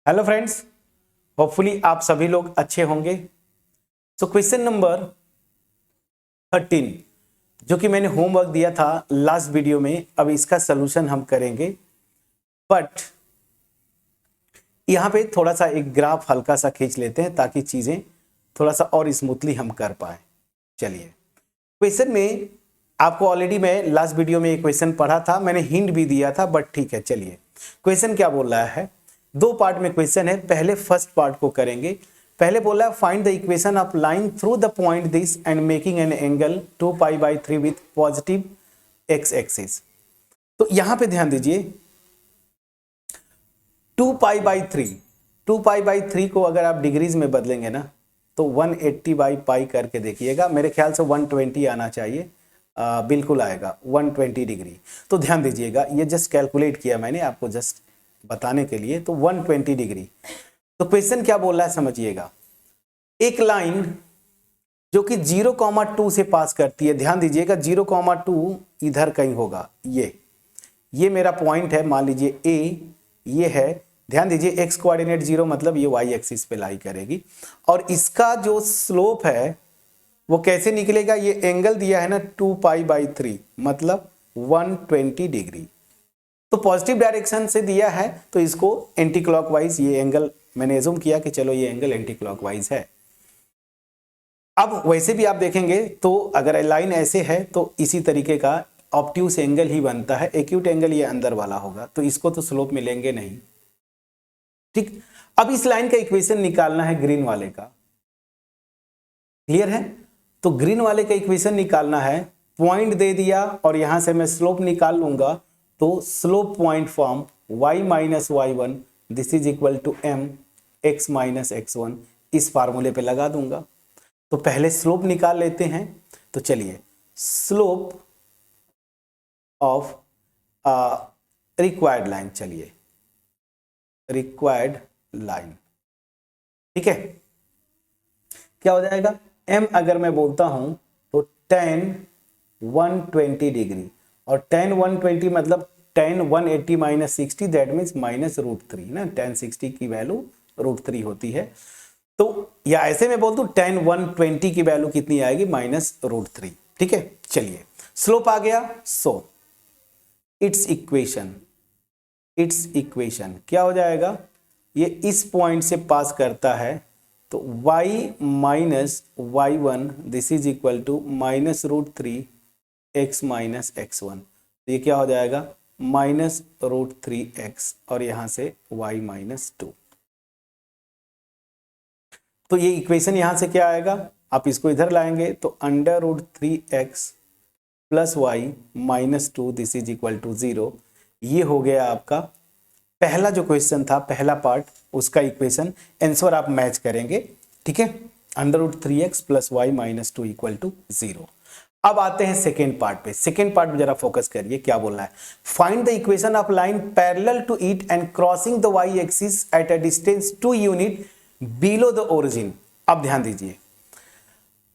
Hello friends, hopefully आप सभी लोग अच्छे होंगे। सो क्वेश्चन नंबर 13 जो कि मैंने होमवर्क दिया था लास्ट वीडियो में, अब इसका सलूशन हम करेंगे। बट यहाँ पे थोड़ा सा एक ग्राफ हल्का सा खींच लेते हैं ताकि चीजें थोड़ा सा और स्मूथली हम कर पाए। चलिए, क्वेश्चन में आपको ऑलरेडी मैं लास्ट वीडियो में एक क्वेश्चन पढ़ा था, मैंने हिंट भी दिया था, बट ठीक है। चलिए, क्वेश्चन क्या बोल रहा है, दो पार्ट में क्वेश्चन है। पहले फर्स्ट पार्ट को करेंगे। पहले बोला find the equation of line through the point this and making an angle 2π/3 with positive x axis. तो यहां पे ध्यान दीजिए, 2π/3 को अगर आप डिग्रीज में बदलेंगे ना तो 180/π करके देखिएगा। मेरे ख्याल से 120 आना चाहिए। बिल्कुल आएगा 120 डिग्री। तो ध्यान दीजिएगा, ये जस्ट कैलकुलेट किया मैंने आपको जस्ट बताने के लिए। तो 120 डिग्री। तो क्वेश्चन क्या बोल रहा है समझिएगा, एक लाइन जो कि 0,2 से पास करती है। ध्यान दीजिएगा 0,2 इधर कहीं होगा। ये मेरा पॉइंट है, मान लीजिए ए, ये है। ध्यान दीजिए एक्स कोऑर्डिनेट 0 मतलब ये वाई एक्सिस पे लाई करेगी। और इसका जो स्लोप है वो कैसे निकलेगा, ये एंगल दिया है ना 2π/3 मतलब 120 डिग्री। तो पॉजिटिव डायरेक्शन से दिया है तो इसको एंटी क्लॉकवाइज, ये एंगल मैंने एज्यूम किया कि चलो ये एंगल एंटी क्लॉकवाइज है। अब वैसे भी आप देखेंगे तो अगर लाइन ऐसे है तो इसी तरीके का ऑब्ट्यूस एंगल ही बनता है। एक्यूट एंगल ये अंदर वाला होगा, तो इसको तो स्लोप मिलेंगे नहीं। ठीक, अब इस लाइन का इक्वेशन निकालना है ग्रीन वाले का। क्लियर है? तो ग्रीन वाले का इक्वेशन निकालना है। पॉइंट दे दिया और यहां से मैं स्लोप निकाल लूंगा। तो slope point form y - y1 this is equal to m x - x1, इस फार्मूले पे लगा दूंगा। तो पहले स्लोप निकाल लेते हैं। तो चलिए, स्लोप ऑफ रिक्वायर्ड लाइन, चलिए रिक्वायर्ड लाइन, ठीक है, क्या हो जाएगा, m अगर मैं बोलता हूं तो tan 120 डिग्री, और tan 120 मतलब tan 180 - 60 दैट मीन्स -√3 ना। tan 60 की वैल्यू √3 होती है। तो या ऐसे में बोल दूं tan 120 की वैल्यू कितनी आएगी, -√3। ठीक है, चलिए स्लोप आ गया। सो इट्स इक्वेशन क्या हो जाएगा, ये इस पॉइंट से पास करता है तो y - y1 this is equal to -√3 x - x1। तो ये क्या हो जाएगा, -√3x और यहां से y - 2। तो ये इक्वेशन यहां से क्या आएगा, आप इसको इधर लाएंगे तो √3x plus y - 2 this is equal to 0। ये हो गया आपका पहला जो क्वेश्चन था, पहला पार्ट, उसका इक्वेशन। आंसर आप मैच करेंगे, ठीक है। √3x plus y - 2 equal to 0। अब आते हैं सेकेंड पार्ट पे। सेकेंड पार्ट में जरा फोकस करिए, क्या बोल रहा है, find the equation of line parallel to it and crossing the y axis at a distance 2 unit below the origin. अब ध्यान दीजिए,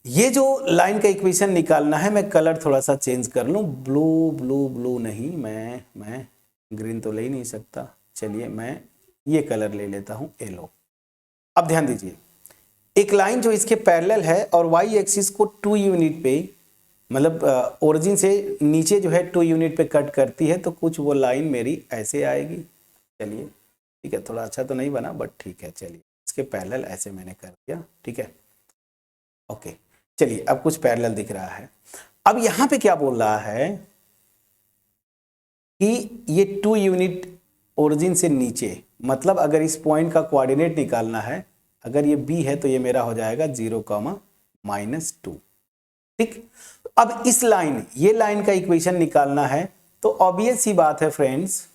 ये जो लाइन का इक्वेशन निकालना है, मैं कलर थोड़ा सा चेंज कर लूं, ब्लू नहीं, मैं ग्रीन तो ले ही नहीं सकता। चलिए मैं ये कलर ले लेता हूं, येलो। अब ध्यान दीजिए, एक लाइन जो इसके पैरेलल है और वाई एक्सिस को 2 यूनिट पे, मतलब ओरिजिन से नीचे जो है 2 यूनिट पे कट करती है, तो कुछ वो लाइन मेरी ऐसे आएगी। चलिए ठीक है, थोड़ा अच्छा तो नहीं बना बट ठीक है, चलिए इसके पैरेलल ऐसे मैंने कर दिया, ठीक है, ओके। चलिए अब कुछ पैरेलल दिख रहा है। अब यहां पे क्या बोल रहा है कि ये 2 यूनिट ओरिजिन से नीचे, मतलब अगर इस पॉइंट का कोऑर्डिनेट निकालना है, अगर ये b है तो ये मेरा हो जाएगा 0, -2। ठीक, अब इस लाइन, ये लाइन का इक्वेशन निकालना है तो ऑब्वियस सी बात है फ्रेंड्स,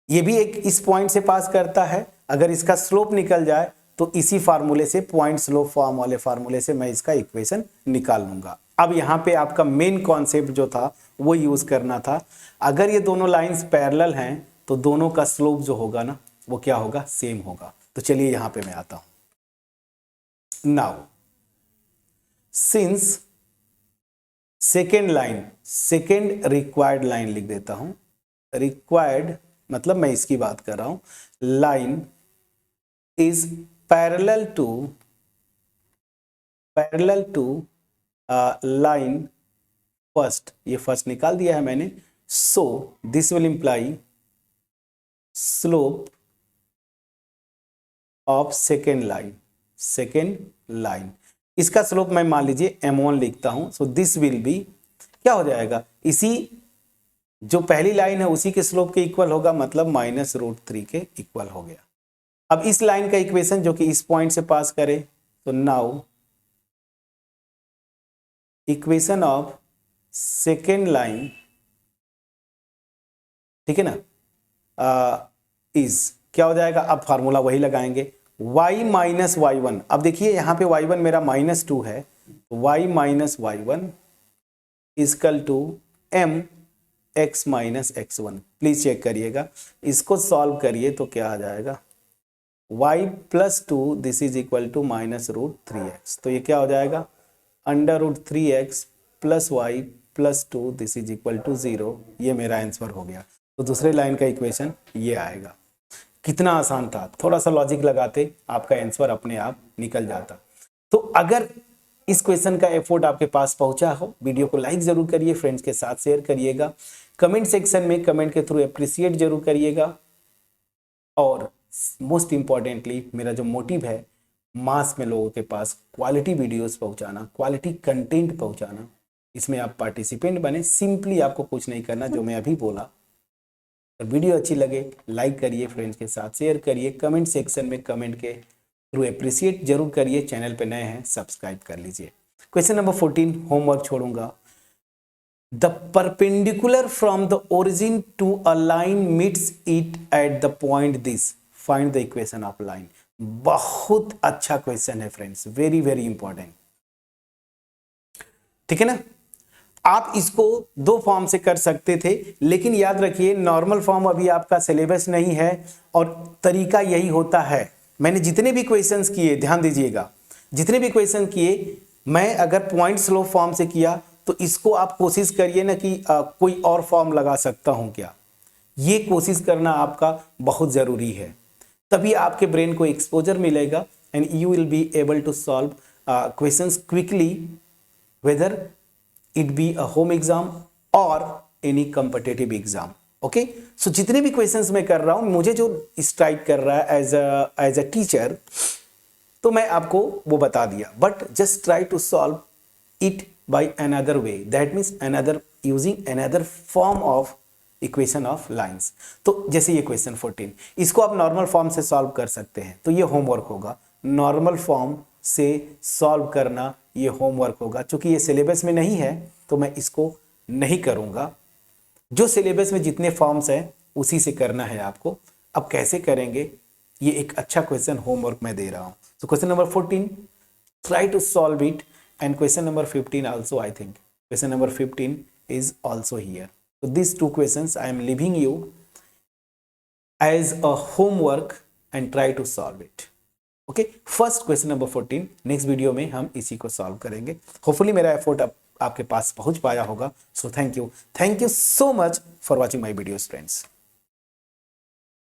ये भी एक इस पॉइंट से पास करता है। अगर इसका स्लोप निकल जाए तो इसी फार्मूले से, पॉइंट स्लोप फॉर्म वाले फार्मूले से मैं इसका इक्वेशन निकाल लूंगा। अब यहां पे आपका मेन कॉन्सेप्ट जो था वो यूज करना था। अगर ये दोनों लाइंस पैरेलल हैं तो दोनों का स्लोप जो होगा ना वो क्या होगा, सेम होगा। तो चलिए यहां पे मैं आता हूं। Now since second line, second required line लिख देता हूं। रिक्वायर्ड मतलब मैं इसकी बात कर रहा हूं, line is parallel to line first, ये फर्स्ट निकाल दिया है मैंने, so this will imply slope of second line, इसका स्लोप मैं मान लीजिए m1 लिखता हूं, so this will be क्या हो जाएगा, इसी जो पहली लाइन है उसी के स्लोप के इक्वल होगा, मतलब -√3 के इक्वल हो गया। अब इस लाइन का इक्वेशन जो कि इस पॉइंट से पास करे, तो now equation of second line, ठीक है ना, इज क्या हो जाएगा, अब फार्मूला वही लगाएंगे, y माइनस y1। अब देखिए यहाँ पे y1 मेरा -2 है, y minus y1 is equal to m x minus x1। Please check करिएगा, इसको सॉल्व करिए तो क्या आ जाएगा, y plus 2 this is equal to -√3x, तो ये क्या हो जाएगा, √3x plus y plus 2 this is equal to 0। ये मेरा आंसर हो गया। तो दूसरे लाइन का इक्वेशन ये आएगा। कितना आसान था, थोड़ा सा लॉजिक लगाते आपका आंसर अपने आप निकल जाता। तो अगर इस क्वेश्चन का एफर्ट आपके पास पहुंचा हो, वीडियो को लाइक जरूर करिए, फ्रेंड्स के साथ शेयर करिएगा, कमेंट सेक्शन में कमेंट के थ्रू अप्रिशिएट जरूर करिएगा, और मोस्ट इंपॉर्टेंटली मेरा जो मोटिव है मास में लोगों के पास क्वालिटी वीडियोस पहुंचाना, क्वालिटी कंटेंट पहुंचाना, इसमें आप पार्टिसिपेंट बने। सिंपली आपको कुछ नहीं करना, जो मैं अभी बोला। तो वीडियो अच्छी लगे लाइक करिए, फ्रेंड्स के साथ शेयर करिए, कमेंट सेक्शन में कमेंट के थ्रू अप्रिशिएट जरूर करिए, चैनल पे नए हैं सब्सक्राइब कर लीजिए। क्वेश्चन नंबर 14 होमवर्क छोड़ूंगा। The perpendicular from the origin to a line meets it at the point this, find the equation of line. बहुत अच्छा क्वेश्चन है फ्रेंड्स, वेरी वेरी इंपॉर्टेंट, ठीक है ना। आप इसको दो फॉर्म से कर सकते थे, लेकिन याद रखिए नॉर्मल फॉर्म अभी आपका सिलेबस नहीं है, और तरीका यही होता है। मैंने जितने भी क्वेश्चंस किए, ध्यान दीजिएगा, जितने भी क्वेश्चन किए, मैं अगर पॉइंट स्लोप फॉर्म से किया, तो इसको आप कोशिश करिए ना कि कोई और फॉर्म लगा सकता हूं क्या, ये कोशिश करना आपका बहुत जरूरी है। तभी आपके ब्रेन को एक्सपोजर मिलेगा and you will be able to solve questions quickly, whether it be a home exam और any competitive exam. Okay, so जितने भी क्वेश्चंस मैं कर रहा हूं, मुझे जो स्ट्राइक कर रहा है एज अ टीचर, तो मैं आपको वो बता दिया, but just try to solve it by another way, that means another using another form of equation of lines. तो जैसे ये क्वेश्चन 14, इसको आप नॉर्मल फॉर्म से सॉल्व कर सकते हैं, तो ये होमवर्क होगा। नॉर्मल फॉर्म से सॉल्व करना ये होमवर्क होगा। चूंकि ये सिलेबस में नहीं है तो मैं इसको नहीं करूंगा, जो सिलेबस में जितने फॉर्म्स हैं उसी से करना है आपको। अब कैसे करेंगे, ये एक अच्छा क्वेश्चन होमवर्क मैं दे रहा हूं। So question number 14 try to solve it, and question number 15 also, I think question number 15 is also here. So these two questions I am leaving you as a homework and try to solve it. Okay, first question number 14, next video में हम इसी को solve करेंगे। Hopefully मेरा effort आपके पास पहुंच पाया होगा। So thank you so much for watching my videos friends.